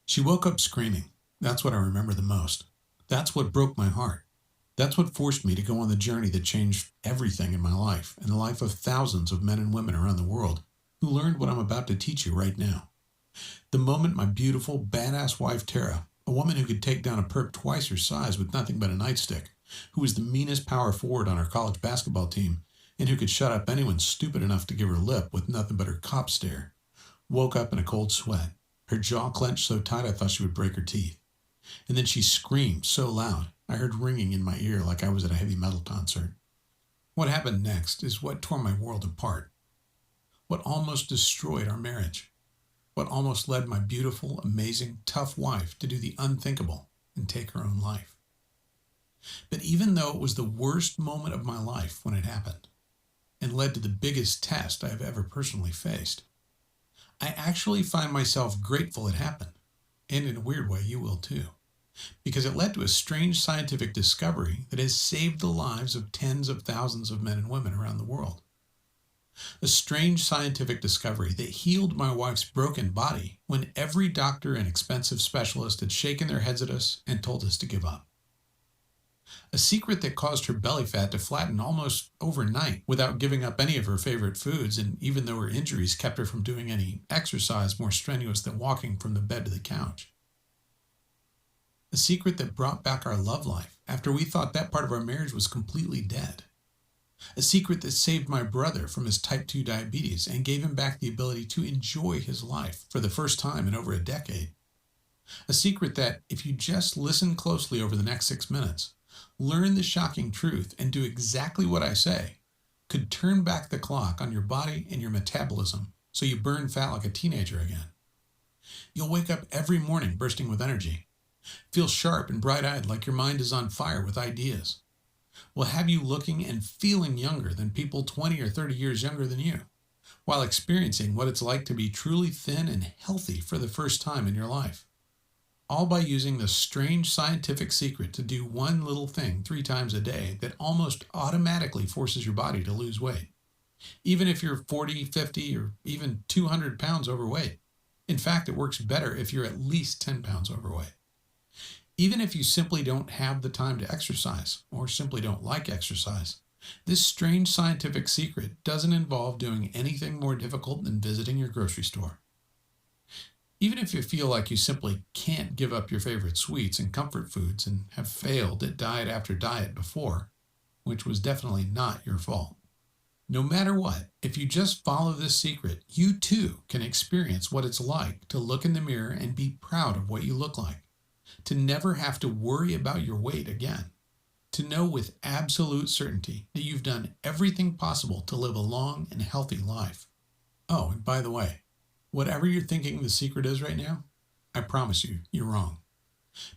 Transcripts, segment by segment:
She woke up screaming. That's what I remember the most. That's what broke my heart. That's what forced me to go on the journey that changed everything in my life and the life of thousands of men and women around the world who learned what I'm about to teach you right now. The moment my beautiful, badass wife Tara, a woman who could take down a perp twice her size with nothing but a nightstick, who was the meanest power forward on our college basketball team, and who could shut up anyone stupid enough to give her lip with nothing but her cop stare, woke up in a cold sweat, her jaw clenched so tight I thought she would break her teeth. And then she screamed so loud I heard ringing in my ear like I was at a heavy metal concert. What happened next is what tore my world apart. What almost destroyed our marriage. What almost led my beautiful, amazing, tough wife to do the unthinkable and take her own life. But even though it was the worst moment of my life when it happened, and led to the biggest test I have ever personally faced, I actually find myself grateful it happened, and in a weird way you will too, because it led to a strange scientific discovery that has saved the lives of tens of thousands of men and women around the world. A strange scientific discovery that healed my wife's broken body when every doctor and expensive specialist had shaken their heads at us and told us to give up. A secret that caused her belly fat to flatten almost overnight without giving up any of her favorite foods, and even though her injuries kept her from doing any exercise more strenuous than walking from the bed to the couch. A secret that brought back our love life after we thought that part of our marriage was completely dead. A secret that saved my brother from his type 2 diabetes and gave him back the ability to enjoy his life for the first time in over a decade. A secret that, if you just listen closely over the next 6 minutes, learn the shocking truth, and do exactly what I say, could turn back the clock on your body and your metabolism so you burn fat like a teenager again. You'll wake up every morning bursting with energy, feel sharp and bright-eyed like your mind is on fire with ideas. Will have you looking and feeling younger than people 20 or 30 years younger than you, while experiencing what it's like to be truly thin and healthy for the first time in your life. All by using the strange scientific secret to do one little thing 3 times a day that almost automatically forces your body to lose weight, even if you're 40, 50, or even 200 pounds overweight. In fact, it works better if you're at least 10 pounds overweight. Even if you simply don't have the time to exercise, or simply don't like exercise, this strange scientific secret doesn't involve doing anything more difficult than visiting your grocery store. Even if you feel like you simply can't give up your favorite sweets and comfort foods and have failed at diet after diet before, which was definitely not your fault. No matter what, if you just follow this secret, you too can experience what it's like to look in the mirror and be proud of what you look like, to never have to worry about your weight again, to know with absolute certainty that you've done everything possible to live a long and healthy life. Oh, and by the way, whatever you're thinking the secret is right now, I promise you, you're wrong.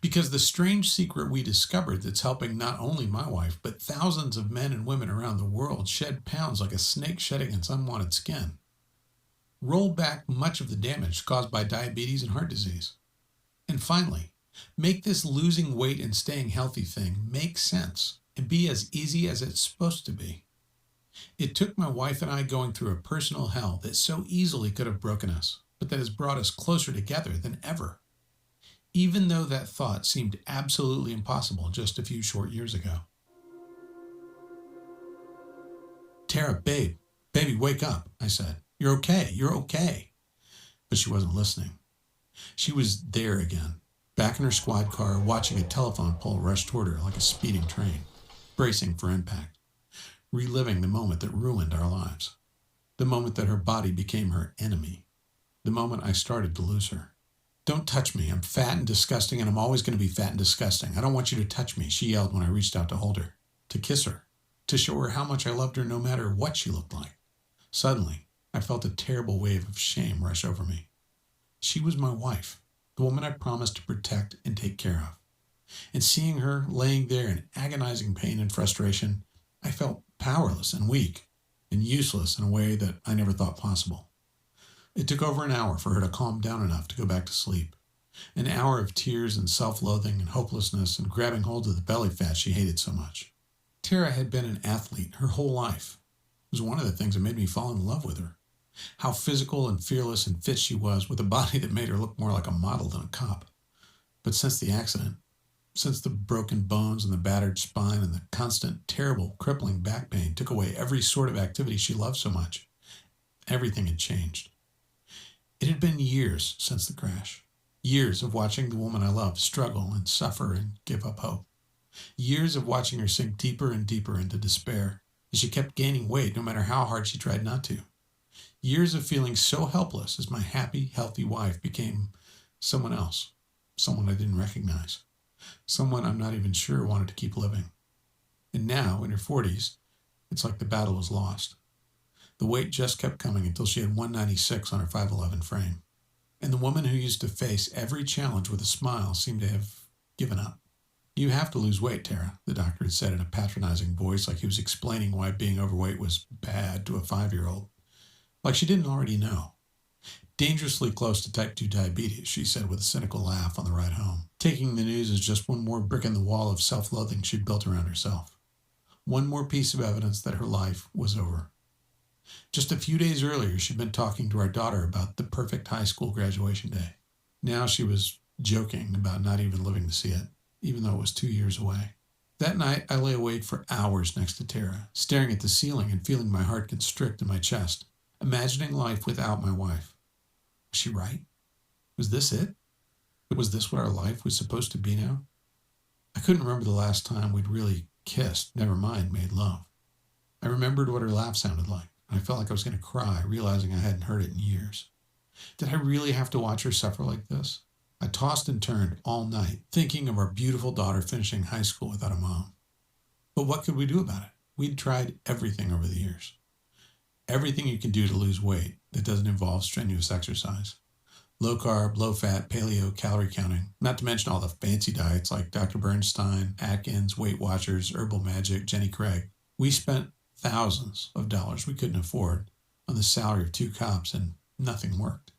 Because the strange secret we discovered that's helping not only my wife, but thousands of men and women around the world shed pounds like a snake shedding its unwanted skin. Roll back much of the damage caused by diabetes and heart disease. And finally, make this losing weight and staying healthy thing make sense and be as easy as it's supposed to be. It took my wife and I going through a personal hell that so easily could have broken us, but that has brought us closer together than ever. Even though that thought seemed absolutely impossible just a few short years ago. Tara, baby, wake up, I said. You're okay. But she wasn't listening. She was there again, back in her squad car, watching a telephone pole rush toward her like a speeding train, bracing for impact, reliving the moment that ruined our lives, the moment that her body became her enemy, the moment I started to lose her. Don't touch me. I'm fat and disgusting, and I'm always going to be fat and disgusting. I don't want you to touch me, she yelled when I reached out to hold her, to kiss her, to show her how much I loved her no matter what she looked like. Suddenly, I felt a terrible wave of shame rush over me. She was my wife, the woman I promised to protect and take care of. And seeing her laying there in agonizing pain and frustration, I felt powerless and weak and useless in a way that I never thought possible. It took over an hour for her to calm down enough to go back to sleep. An hour of tears and self-loathing and hopelessness and grabbing hold of the belly fat she hated so much. Tara had been an athlete her whole life. It was one of the things that made me fall in love with her. how physical and fearless and fit she was, with a body that made her look more like a model than a cop. But since the accident, since the broken bones and the battered spine and the constant, terrible, crippling back pain took away every sort of activity she loved so much, everything had changed. It had been years since the crash. Years of watching the woman I loved struggle and suffer and give up hope. Years of watching her sink deeper and deeper into despair as she kept gaining weight no matter how hard she tried not to. Years of feeling so helpless as my happy, healthy wife became someone else, someone I didn't recognize, someone I'm not even sure wanted to keep living. And now, in her 40s, it's like the battle was lost. The weight just kept coming until she had 196 on her 5'11 frame. And the woman who used to face every challenge with a smile seemed to have given up. You have to lose weight, Tara, the doctor had said in a patronizing voice, like he was explaining why being overweight was bad to a 5-year-old. Like she didn't already know. Dangerously close to type 2 diabetes, she said with a cynical laugh on the ride home, taking the news as just one more brick in the wall of self-loathing she'd built around herself. One more piece of evidence that her life was over. Just a few days earlier, she'd been talking to our daughter about the perfect high school graduation day. Now she was joking about not even living to see it, even though it was 2 years away. That night, I lay awake for hours next to Tara, staring at the ceiling and feeling my heart constrict in my chest, imagining life without my wife. Was she right? Was this it? Was this what our life was supposed to be now? I couldn't remember the last time we'd really kissed, never mind made love. I remembered what her laugh sounded like, and I felt like I was going to cry, realizing I hadn't heard it in years. Did I really have to watch her suffer like this? I tossed and turned all night, thinking of our beautiful daughter finishing high school without a mom. But what could we do about it? We'd tried everything over the years. Everything you can do to lose weight that doesn't involve strenuous exercise. Low carb, low fat, paleo, calorie counting, not to mention all the fancy diets like Dr. Bernstein, Atkins, Weight Watchers, Herbal Magic, Jenny Craig. We spent thousands of dollars we couldn't afford on the salary of 2 cops, and nothing worked.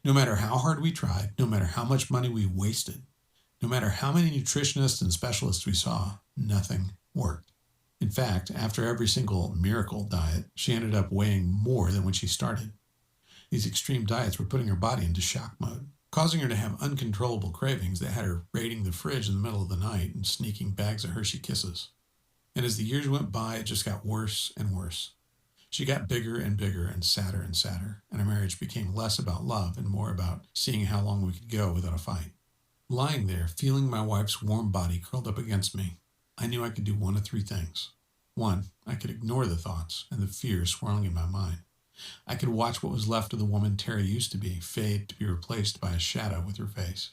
No matter how hard we tried, no matter how much money we wasted, no matter how many nutritionists and specialists we saw, nothing worked. In fact, after every single miracle diet, she ended up weighing more than when she started. These extreme diets were putting her body into shock mode, causing her to have uncontrollable cravings that had her raiding the fridge in the middle of the night and sneaking bags of Hershey Kisses. And as the years went by, it just got worse and worse. She got bigger and bigger and sadder, and our marriage became less about love and more about seeing how long we could go without a fight. Lying there, feeling my wife's warm body curled up against me, I knew I could do one of 3 things. 1, I could ignore the thoughts and the fears swirling in my mind. I could watch what was left of the woman Tara used to be fade to be replaced by a shadow with her face.